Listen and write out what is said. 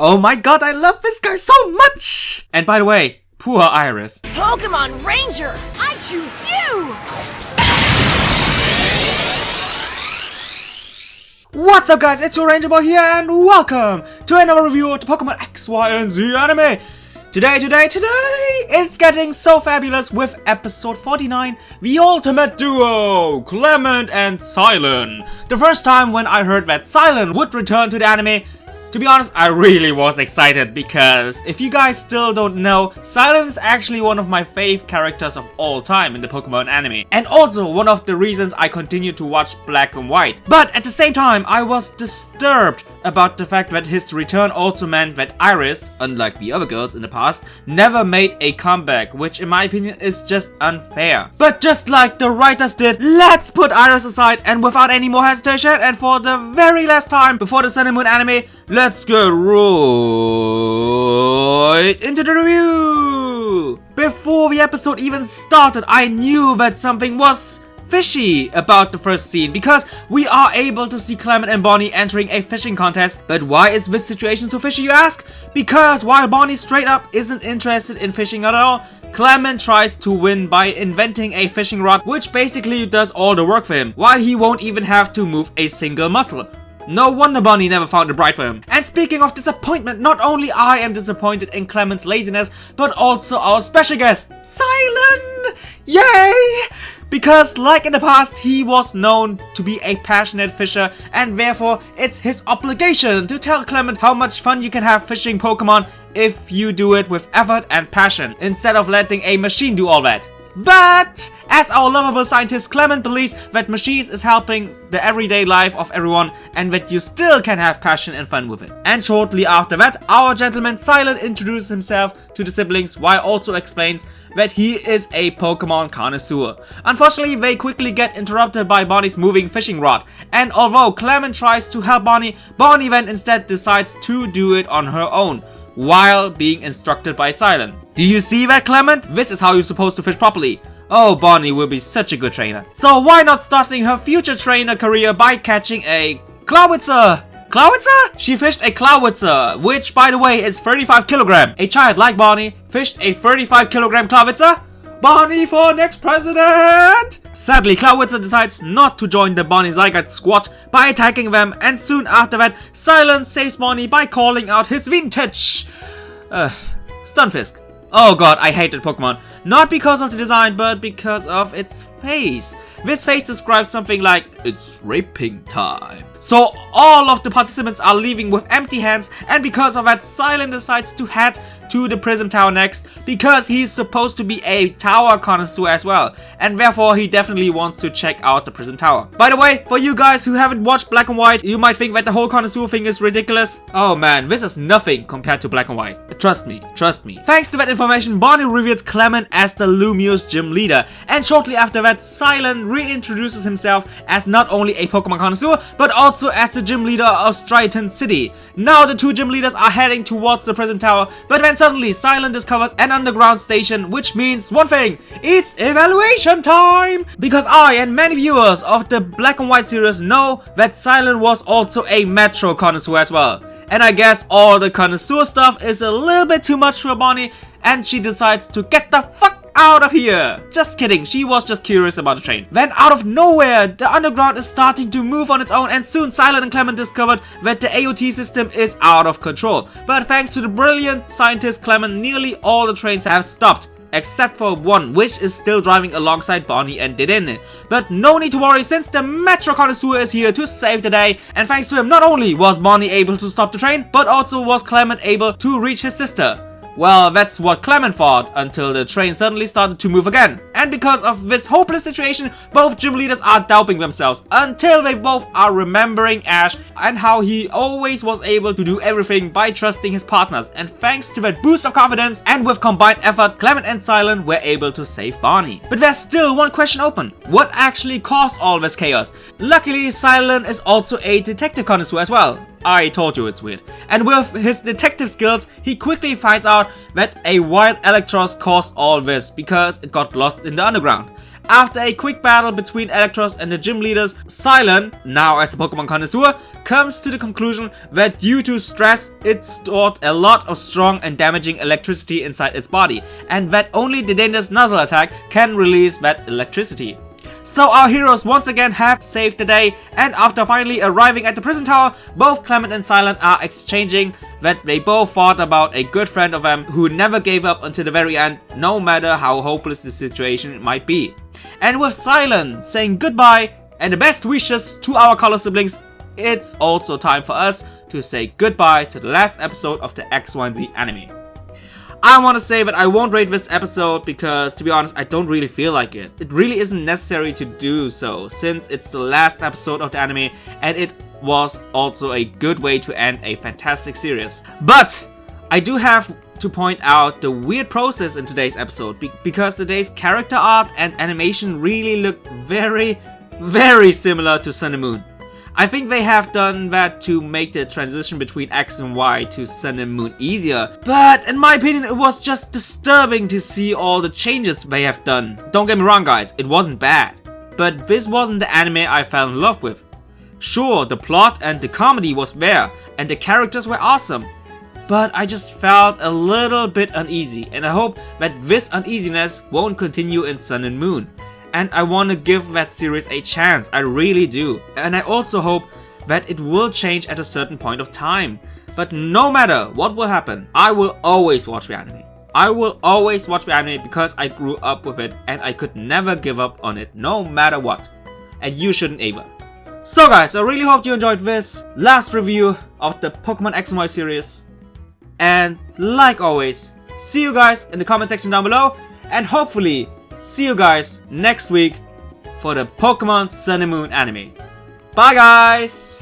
Oh my god, I love this guy so much! And by the way, poor Iris. Pokemon Ranger, I choose you! What's up guys, it's your Ranger Boy here and welcome to another review of the Pokemon X, Y, and Z anime. Today, it's getting so fabulous with episode 49, the ultimate duo, Clemont and Cilan. The first time when I heard that Cilan would return to the anime, to be honest, I really was excited because if you guys still don't know, Cilan is actually one of my fave characters of all time in the Pokemon anime. And also one of the reasons I continue to watch Black and White. But at the same time, I was disturbed about the fact that his return also meant that Iris, unlike the other girls in the past, never made a comeback, which in my opinion is just unfair. But just like the writers did, let's put Iris aside and without any more hesitation and for the very last time before the Sun and Moon anime, let's get right into the review! Before the episode even started, I knew that something was fishy about the first scene because we are able to see Clement and Bonnie entering a fishing contest. But why is this situation so fishy, you ask? Because while Bonnie straight up isn't interested in fishing at all, Clement tries to win by inventing a fishing rod which basically does all the work for him, while he won't even have to move a single muscle. No wonder Bonnie never found a bride for him. And speaking of disappointment, not only I am disappointed in Clement's laziness, but also our special guest, Cilan! Yay! Because like in the past, he was known to be a passionate fisher and therefore it's his obligation to tell Clement how much fun you can have fishing Pokemon if you do it with effort and passion, instead of letting a machine do all that. But as our lovable scientist, Clement believes that machines is helping the everyday life of everyone and that you still can have passion and fun with it. And shortly after that, our gentleman Cilan introduces himself to the siblings while also explains that he is a Pokemon connoisseur. Unfortunately, they quickly get interrupted by Bonnie's moving fishing rod, and although Clement tries to help Bonnie, Bonnie then instead decides to do it on her own, while being instructed by Cilan. Do you see that, Clement? This is how you're supposed to fish properly. Oh, Bonnie will be such a good trainer. So why not starting her future trainer career by catching a Clawitzer? Clawitzer? She fished a Clawitzer, which by the way is 35 kg. A child like Bonnie fished a 35 kg Clawitzer? Bonnie for next president! Sadly, Clawitzer decides not to join the Bonnie Zygarde squad by attacking them, and soon after that, Cilan saves Bonnie by calling out his vintage Stunfisk. Oh god, I hate that Pokemon. Not because of the design, but because of its face. This face describes something like, it's raping time. So all of the participants are leaving with empty hands, and because of that, Cilan decides to head to the Prism Tower next, because he's supposed to be a tower connoisseur as well, and therefore he definitely wants to check out the Prism Tower. By the way, for you guys who haven't watched Black and White, you might think that the whole connoisseur thing is ridiculous. Oh man, this is nothing compared to Black and White. Trust me, trust me. Thanks to that information, Bonnie reveals Clement as the Lumio's gym leader, and shortly after that, Cilan reintroduces himself as not only a Pokemon connoisseur, but also as the gym leader of Striaton City. Now the two gym leaders are heading towards the Prism Tower, but then suddenly Cilan discovers an underground station, which means one thing: it's evaluation time! Because I and many viewers of the Black and White series know that Cilan was also a Metro connoisseur as well. And I guess all the connoisseur stuff is a little bit too much for Bonnie, and she decides to get the fuck out of here! Just kidding, she was just curious about the train. Then out of nowhere, the underground is starting to move on its own, and soon Cilan and Clement discovered that the AOT system is out of control. But thanks to the brilliant scientist Clement, nearly all the trains have stopped, except for one, which is still driving alongside Bonnie and Didin. But no need to worry, since the Metro Connoisseur is here to save the day, and thanks to him, not only was Bonnie able to stop the train, but also was Clement able to reach his sister. Well, that's what Clement thought, until the train suddenly started to move again. And because of this hopeless situation, both gym leaders are doubting themselves, until they both are remembering Ash and how he always was able to do everything by trusting his partners. And thanks to that boost of confidence, and with combined effort, Clement and Cilan were able to save Bonnie. But there's still one question open: what actually caused all this chaos? Luckily, Cilan is also a detective connoisseur as well. I told you it's weird. And with his detective skills, he quickly finds out that a wild Electros caused all this because it got lost in the underground. After a quick battle between Electros and the gym leaders, Cilan, now as a Pokemon connoisseur, comes to the conclusion that due to stress, it stored a lot of strong and damaging electricity inside its body, and that only the dangerous Nuzzle attack can release that electricity. So our heroes once again have saved the day, and after finally arriving at the prison tower, both Clemont and Cilan are exchanging that they both thought about a good friend of them who never gave up until the very end, no matter how hopeless the situation might be. And with Cilan saying goodbye and the best wishes to our color siblings, it's also time for us to say goodbye to the last episode of the X, Y, and Z anime. I want to say that I won't rate this episode because, to be honest, I don't really feel like it. It really isn't necessary to do so, since it's the last episode of the anime and it was also a good way to end a fantastic series. But I do have to point out the weird process in today's episode because today's character art and animation really look very, very similar to Sun and Moon. I think they have done that to make the transition between X and Y to Sun and Moon easier, but in my opinion it was just disturbing to see all the changes they have done. Don't get me wrong guys, it wasn't bad, but this wasn't the anime I fell in love with. Sure, the plot and the comedy was there, and the characters were awesome, but I just felt a little bit uneasy, and I hope that this uneasiness won't continue in Sun and Moon. And I want to give that series a chance, I really do. And I also hope that it will change at a certain point of time. But no matter what will happen, I will always watch the anime. I will always watch the anime because I grew up with it and I could never give up on it, no matter what. And you shouldn't either. So guys, I really hope you enjoyed this last review of the Pokemon X and Y series. And like always, see you guys in the comment section down below, and hopefully see you guys next week for the Pokemon Sun and Moon anime. Bye guys!